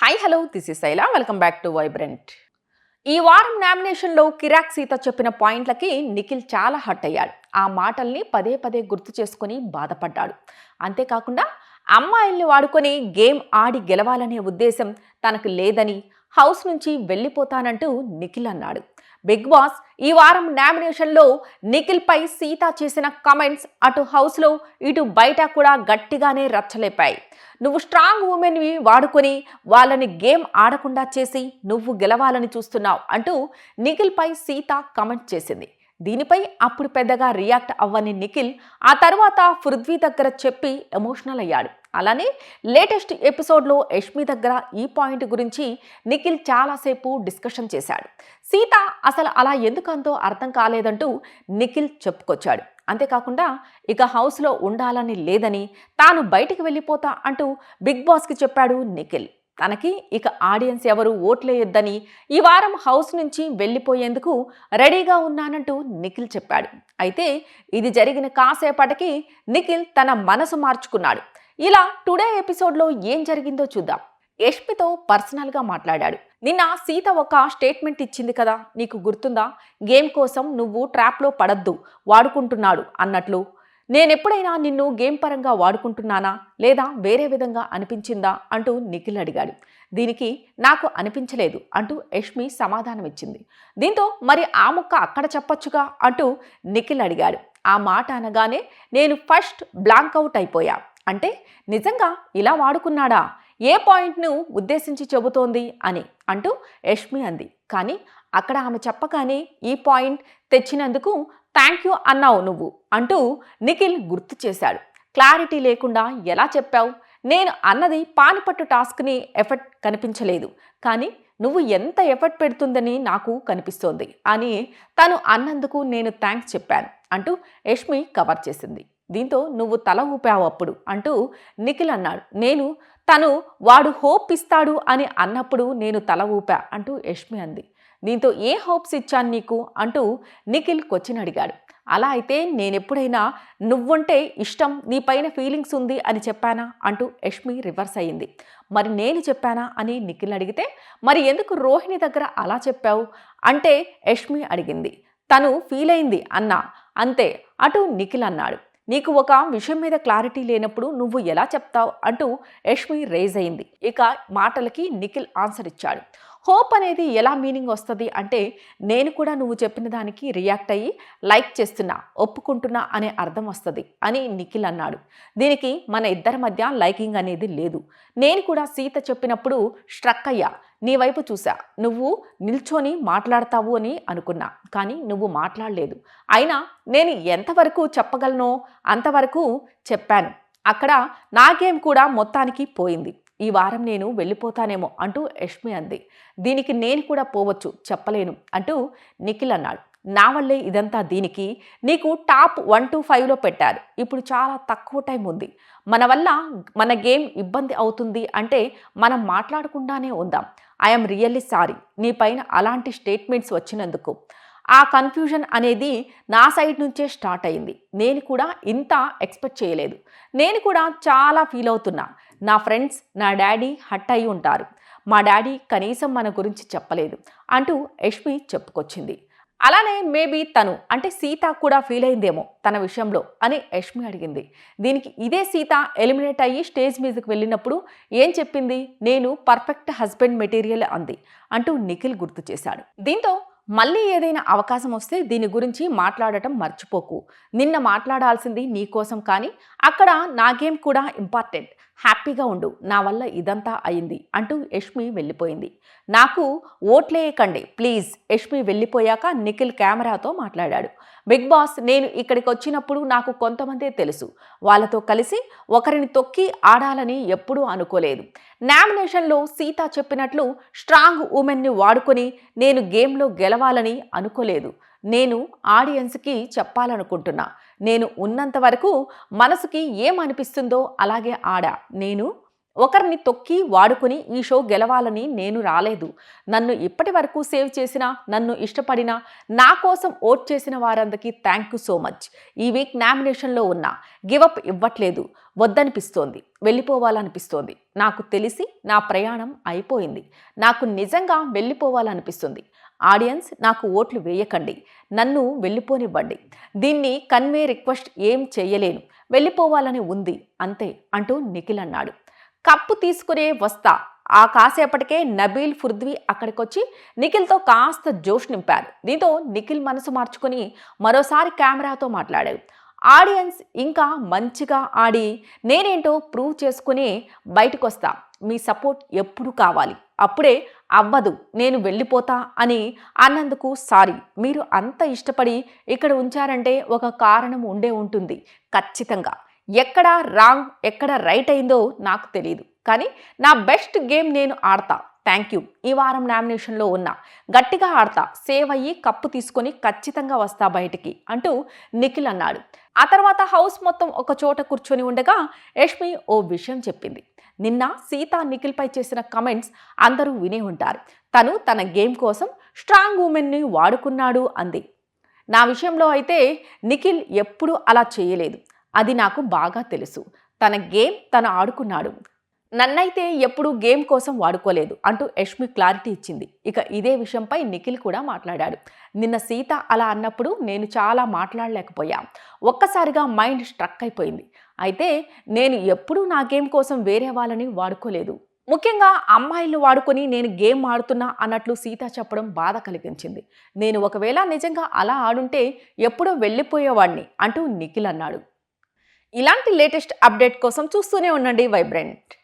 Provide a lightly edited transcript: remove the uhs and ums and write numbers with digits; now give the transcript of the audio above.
Hi hello this is Shaila welcome back to vibrant. ఈ వారం నామినేషన్లో కిరాక్ సీత చెప్పిన పాయింట్లకి నిఖిల్ చాలా హర్ట్ అయ్యాడు. ఆ మాటల్ని పదే పదే గుర్తు చేసుకుని బాధపడ్డాడు. అంతేకాకుండా అమ్మాయిల్ని వాడుకొని గేమ్ ఆడి గెలవాలనే ఉద్దేశం తనకు లేదని, హౌస్ నుంచి వెళ్ళిపోతానంటూ నిఖిల్ అన్నాడు. బిగ్ బాస్ ఈ వారం నామినేషన్లో నిఖిల్ పై సీత చేసిన కామెంట్స్ అటు హౌస్లో ఇటు బయట కూడా గట్టిగానే రచ్చలేపాయి. నువ్వు స్ట్రాంగ్ ఉమెన్వి వాడుకొని వాళ్ళని గేమ్ ఆడకుండా చేసి నువ్వు గెలవాలని చూస్తున్నావు అంటూ నిఖిల్ పై సీత కామెంట్ చేసింది. దీనిపై అప్పుడు పెద్దగా రియాక్ట్ అవ్వని నిఖిల్ ఆ తర్వాత పృథ్వీ దగ్గర చెప్పి ఎమోషనల్ అయ్యాడు. అలానే లేటెస్ట్ ఎపిసోడ్లో యష్మి దగ్గర ఈ పాయింట్ గురించి నిఖిల్ చాలాసేపు డిస్కషన్ చేశాడు. సీత అసలు అలా ఎందుకంతో అర్థం కాలేదంటూ నిఖిల్ చెప్పుకొచ్చాడు. అంతేకాకుండా ఇక హౌస్లో ఉండాలని లేదని, తాను బయటికి వెళ్ళిపోతా అంటూ బిగ్ బాస్కి చెప్పాడు నిఖిల్. తనకి ఇక ఆడియన్స్ ఎవరు ఓట్లేయొద్దని, ఈ వారం హౌస్ నుంచి వెళ్ళిపోయేందుకు రెడీగా ఉన్నానంటూ నిఖిల్ చెప్పాడు. అయితే ఇది జరిగిన కాసేపటికి నిఖిల్ తన మనసు మార్చుకున్నాడు. ఇలా టుడే ఎపిసోడ్లో ఏం జరిగిందో చూద్దాం. యష్మితో పర్సనల్గా మాట్లాడాడు. నిన్న సీత ఒక స్టేట్మెంట్ ఇచ్చింది కదా, నీకు గుర్తుందా? గేమ్ కోసం నువ్వు ట్రాప్లో పడద్దు, వాడుకుంటున్నాడు అన్నట్లు. నేనెప్పుడైనా నిన్ను గేమ్ పరంగా వాడుకుంటున్నానా లేదా వేరే విధంగా అనిపించిందా అంటూ నిఖిల్ అడిగాడు. దీనికి నాకు అనిపించలేదు అంటూ యష్మి సమాధానం ఇచ్చింది. దీంతో మరి ఆ ముక్క అక్కడ చెప్పొచ్చుగా అంటూ నిఖిల్ అడిగాడు. ఆ మాట అనగానే నేను ఫస్ట్ బ్లాంక్ అవుట్ అయిపోయా. అంటే నిజంగా ఇలా వాడుకున్నాడా? ఏ పాయింట్ను ఉద్దేశించి చెబుతోంది అని అంటూ యష్మి అంది. కానీ అక్కడ ఆమె చెప్పగానే ఈ పాయింట్ తెచ్చినందుకు థ్యాంక్ యూ అన్నావు నువ్వు అంటూ నిఖిల్ గుర్తు చేశాడు. క్లారిటీ లేకుండా ఎలా చెప్పావు? నేను అన్నది పానిపట్టు టాస్క్ని ఎఫర్ట్ కనిపించలేదు, కానీ నువ్వు ఎంత ఎఫర్ట్ పెడుతుందని నాకు కనిపిస్తోంది అని తను అన్నందుకు నేను థ్యాంక్స్ చెప్పాను అంటూ యష్మి కవర్ చేసింది. దీంతో నువ్వు తల ఊపావు అప్పుడు అంటూ నిఖిల్ అన్నాడు. తను వాడు హోప్ ఇస్తాడు అని అన్నప్పుడు నేను తల ఊపా అంటూ యష్మి అంది. దీంతో ఏ హోప్స్ ఇచ్చాను నీకు అంటూ నిఖిల్ క్వశ్చన్ అడిగాడు. అలా అయితే నేనెప్పుడైనా నువ్వుంటే ఇష్టం, నీ పైన ఫీలింగ్స్ ఉంది అని చెప్పానా అంటూ యష్మి రివర్స్ అయ్యింది. మరి నేను చెప్పానా అని నిఖిల్ అడిగితే, మరి ఎందుకు రోహిణి దగ్గర అలా చెప్పావు అంటే యష్మి అడిగింది. తను ఫీల్ అయింది అన్నా అంతే అటు నిఖిల్ అన్నాడు. నీకు ఒక విషయం మీద క్లారిటీ లేనప్పుడు నువ్వు ఎలా చెప్తావు అంటూ యష్మి రేజ్ అయింది. ఇక మాటలకి నిఖిల్ ఆన్సర్ ఇచ్చాడు. హోప్ అనేది ఎలా మీనింగ్ వస్తుంది అంటే, నేను కూడా నువ్వు చెప్పిన దానికి రియాక్ట్ అయ్యి లైక్ చేస్తున్నా, ఒప్పుకుంటున్నా అనే అర్థం వస్తుంది అని నిఖిల్ అన్నాడు. దీనికి మన ఇద్దరి మధ్య లైకింగ్ అనేది లేదు. నేను కూడా సీత చెప్పినప్పుడు స్ట్రక్ అయ్యా. నీ వైపు చూసా, నువ్వు నిల్చొని మాట్లాడతావు అని అనుకున్నా, కానీ నువ్వు మాట్లాడలేదు. అయినా నేను ఎంతవరకు చెప్పగలనో అంతవరకు చెప్పాను. అక్కడ నా గేమ్ కూడా మొత్తానికి పోయింది. ఈ వారం నేను వెళ్ళిపోతానేమో అంటూ యష్మి అంది. దీనికి నేను కూడా పోవచ్చు, చెప్పలేను అంటూ నిఖిల్ అన్నాడు. నా వల్లే ఇదంతా, దీనికి నీకు టాప్ 1 to 5లో పెట్టారు. ఇప్పుడు చాలా తక్కువ టైం ఉంది. మన వల్ల మన గేమ్ ఇబ్బంది అవుతుంది అంటే మనం మాట్లాడకుండానే ఉందాం. ఐఎమ్ రియల్లీ సారీ నీ పైన అలాంటి స్టేట్మెంట్స్ వచ్చినందుకు. ఆ కన్ఫ్యూజన్ అనేది నా సైడ్ నుంచే స్టార్ట్ అయింది. నేను కూడా ఇంత ఎక్స్పెక్ట్ చేయలేదు. నేను కూడా చాలా ఫీల్ అవుతున్నా. నా ఫ్రెండ్స్, నా డాడీ హట్ అయి ఉంటారు. మా డాడీ కనీసం మన గురించి చెప్పలేదు అంటూ యష్మి చెప్పుకొచ్చింది. అలానే మేబీ తను అంటే సీత కూడా ఫీల్ అయిందేమో తన విషయంలో అని యష్మి అడిగింది. దీనికి ఇదే సీత ఎలిమినేట్ అయ్యి స్టేజ్ మీదకి వెళ్ళినప్పుడు ఏం చెప్పింది? నేను పర్ఫెక్ట్ హస్బెండ్ మెటీరియల్ అంది అంటూ నిఖిల్ గుర్తు చేశాడు. దీంతో మళ్ళీ ఏదైనా అవకాశం వస్తే దీని గురించి మాట్లాడటం మర్చిపోకు. నిన్న మాట్లాడాల్సింది నీ కోసం, కానీ అక్కడ నా గేమ్ కూడా ఇంపార్టెంట్. హ్యాపీగా ఉండు, నా వల్ల ఇదంతా అయింది అంటూ యష్మి వెళ్ళిపోయింది. నాకు ఓట్లేయకండి ప్లీజ్. యష్మి వెళ్ళిపోయాక నిఖిల్ కెమెరాతో మాట్లాడాడు. బిగ్ బాస్, నేను ఇక్కడికి వచ్చినప్పుడు నాకు కొంతమందే తెలుసు. వాళ్ళతో కలిసి ఒకరిని తొక్కి ఆడాలని ఎప్పుడూ అనుకోలేదు. నామినేషన్లో సీత చెప్పినట్లు స్ట్రాంగ్ ఉమెన్ని వాడుకొని నేను గేమ్లో గెలవాలని అనుకోలేదు. నేను ఆడియన్స్కి చెప్పాలనుకుంటున్నా, నేను ఉన్నంత వరకు మనసుకి ఏమనిపిస్తుందో అలాగే ఆడా. నేను ఒకరిని తొక్కి వాడుకొని ఈ షో గెలవాలని నేను రాలేదు. నన్ను ఇప్పటి వరకు సేవ్ చేసిన, నన్ను ఇష్టపడిన, నా కోసం ఓట్ చేసిన వారందరికీ థ్యాంక్ యూ సో మచ్. ఈ వీక్ నామినేషన్లో ఉన్నా గివప్ ఇవ్వట్లేదు. వద్దనిపిస్తోంది, వెళ్ళిపోవాలనిపిస్తోంది. నాకు తెలిసి నా ప్రయాణం అయిపోయింది. నాకు నిజంగా వెళ్ళిపోవాలనిపిస్తుంది. ఆడియన్స్ నాకు ఓట్లు వేయకండి, నన్ను వెళ్ళిపోనివ్వండి. దీన్ని కన్వే రిక్వెస్ట్ ఏం చెయ్యలేను, వెళ్ళిపోవాలని ఉంది అంతే అంటూ నిఖిల్ అన్నాడు. కప్పు తీసుకునే వస్తా. ఆ కాసేపటికే నబీల్ ఫుర్ద్వి అక్కడికొచ్చి నిఖిల్తో కాస్త జోష్ నింపారు. దీంతో నిఖిల్ మనసు మార్చుకొని మరోసారి కెమెరాతో మాట్లాడాడు. ఆడియన్స్ ఇంకా మంచిగా ఆడి నేనేంటో ప్రూవ్ చేసుకుని బయటకొస్తా. మీ సపోర్ట్ ఎప్పుడు కావాలి, అప్పుడే అవ్వదు నేను వెళ్ళిపోతా అని అన్నందుకు సారీ. మీరు అంత ఇష్టపడి ఇక్కడ ఉంచారంటే ఒక కారణం ఉండే ఉంటుంది ఖచ్చితంగా. ఎక్కడ రాంగ్ ఎక్కడ రైట్ అయిందో నాకు తెలియదు, కానీ నా బెస్ట్ గేమ్ నేను ఆడతా. Thank you. ఈ వారం నామినేషన్లో ఉన్నా గట్టిగా ఆడతా, సేవ్ అయ్యి కప్పు తీసుకొని ఖచ్చితంగా వస్తా బయటికి అంటూ నిఖిల్ అన్నాడు. ఆ తర్వాత హౌస్ మొత్తం ఒక చోట కూర్చొని ఉండగా యష్మి ఓ విషయం చెప్పింది. నిన్న సీత నిఖిల్పై చేసిన కమెంట్స్ అందరూ వినే ఉంటారు. తను తన గేమ్ కోసం స్ట్రాంగ్ ఉమెన్ని వాడుకున్నాడు అంది. నా విషయంలో అయితే నిఖిల్ ఎప్పుడూ అలా చేయలేదు, అది నాకు బాగా తెలుసు. తన గేమ్ తను ఆడుకున్నాడు, నన్నైతే ఎప్పుడూ గేమ్ కోసం వాడుకోలేదు అంటూ యష్మి క్లారిటీ ఇచ్చింది. ఇక ఇదే విషయంపై నిఖిల్ కూడా మాట్లాడాడు. నిన్న సీత అలా అన్నప్పుడు నేను చాలా మాట్లాడలేకపోయా. ఒక్కసారిగా మైండ్ స్ట్రక్ అయిపోయింది. అయితే నేను ఎప్పుడూ నా గేమ్ కోసం వేరే వాళ్ళని వాడుకోలేదు. ముఖ్యంగా అమ్మాయిలు వాడుకొని నేను గేమ్ ఆడుతున్నా అన్నట్లు సీత చెప్పడం బాధ కలిగించింది. నేను ఒకవేళ నిజంగా అలా ఆడుంటే ఎప్పుడో వెళ్ళిపోయేవాడిని అంటూ నిఖిల్ అన్నాడు. ఇలాంటి లేటెస్ట్ అప్డేట్ కోసం చూస్తూనే ఉండండి వైబ్రెంట్.